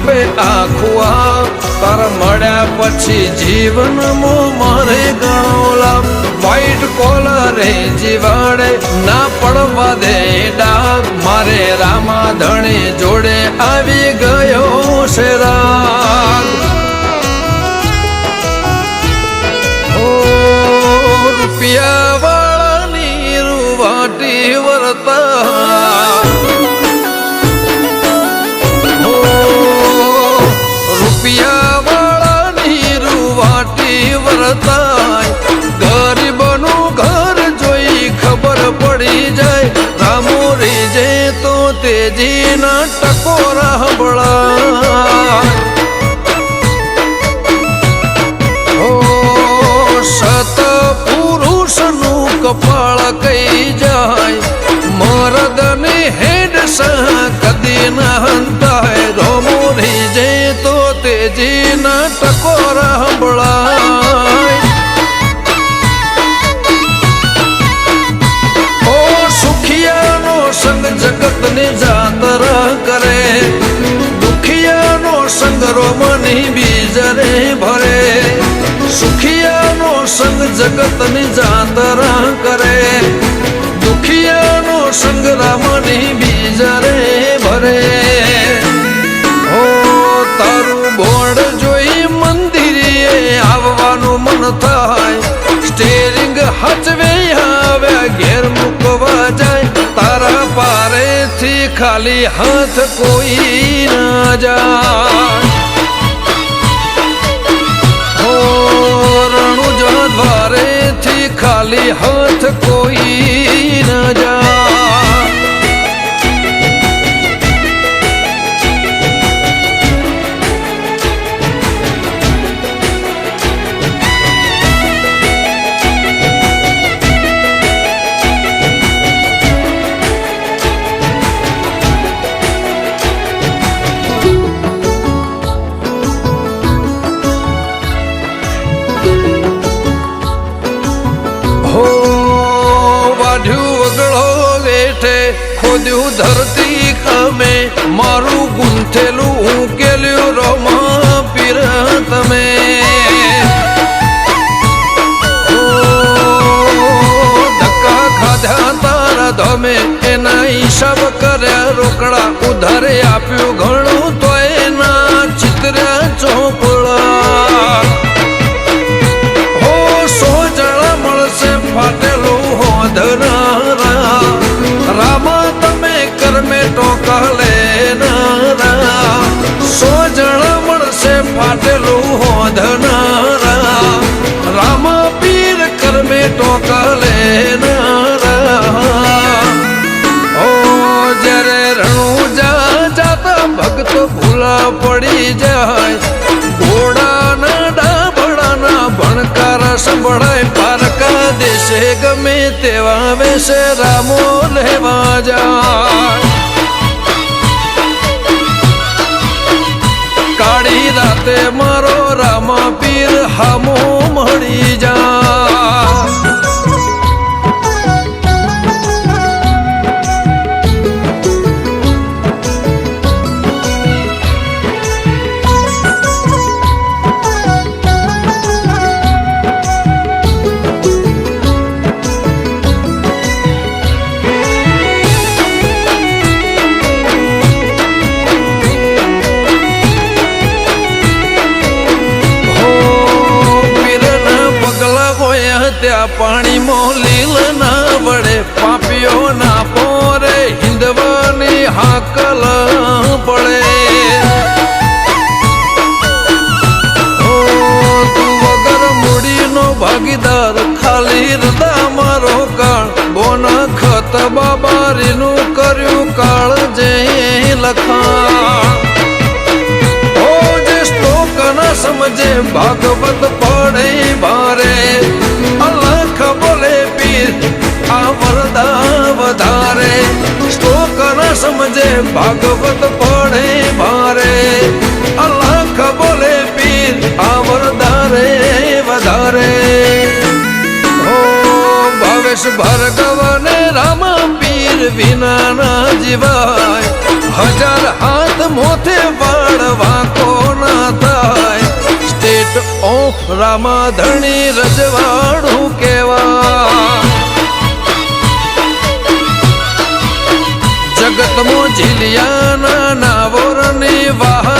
આપે આખું તાર મળ્યા પછી જીવનમાં મારે ઘણો લાભ વ્હાઈટ કોલરે જીવાડે ના પડવા દે ડાઘ મારે રામા ધણી જોડે આવી ગયો છે રાગ રૂપિયા વાળાની રૂવાટી વર્તા રૂપિયા વાળાની રૂવાટી વર્તાય ગરીબનું ઘર જોઈ ખબર પડી જાય રામો રીજે તો તેજીના ટકોરા હંભળાય કપાળ કઈ જાય મરદની હેડ સહ કદી ના હંતાય રોમો રીજે તો તેજીના ટકોરા હંભળાય ઓ સુખિયાનો સંગ જગતની જાતરા કરે દુખિયાનો સંગ રોમની બીજરે ભરે સુખિયાનો સંગ જગતની જાતરા કરે દુખિયાનો સંગ રામની બીજરે ભરે હો તારું બોર્ડ જોઈ મંદિરે આવવાનું મન થાય સ્ટેરિંગ હચવે આવ્યા ઘેર મૂકવા જાય તારા પારેથી ખાલી હાથ કોઈ ના જાય દ્વારેથી ખાલી હાથ કોઈ ન જાય ખોદ્યું ધરતી ખમે મારું ગુંથેલું ઉકેલ્યું રોમા પીર તમે ધક્કા ખાધા તારા ધમે એના હિસાબ કર્યા રોકડા ઉધારે આપ્યું ઘણું તો એના ચિત્ર્યા ચોપડા હો 100 જણા મળશે ફાટેલું હોધનારા રામા કરમે ટોકા લેનારા 100 જણા મળશે ફાટેલું હોધનારા રામા પીર કરમે ટોકા લેનારા ઓ જ્યારે રણુજા જાતા ભક્ત ભૂલા પડી જાય ઘોડાના ડાબડાના ભણકારા સંભળાય પારકા દેશે ગમે તેવા વેશે રામો લેવા જાય કાળી રાતે મારો રામા પીર હામો મળી જાય ત્યાં પાણીમાં લીલ ના વડે પાપીઓ ના પોરે હિંદવાની હાકલ પડે તું વગર મૂડીનો ભાગીદાર ખાલી હૃદય મારો કાળ બોના ખત બાબારીનું કર્યું કાળ જે લખાણ જે શ્લોક ના સમજે ભાગવત પડે ભારે અલખ બોલે પીર આ વરદા વધારે શ્લોક ન સમજે ભાગવત પડે ભારે અલખ બોલે પીર આ વરદા રે વધારે હો ભાવેશ ભાર્ગવ ને રામા પીર વિના ના જીવાય હજાર હાથ મોથે વાળવા કોના થાય સ્ટેટ ઓફ રામાધણી રજવાડું કેવા જગતમો ઝીલિયાના નાવોરની વાહ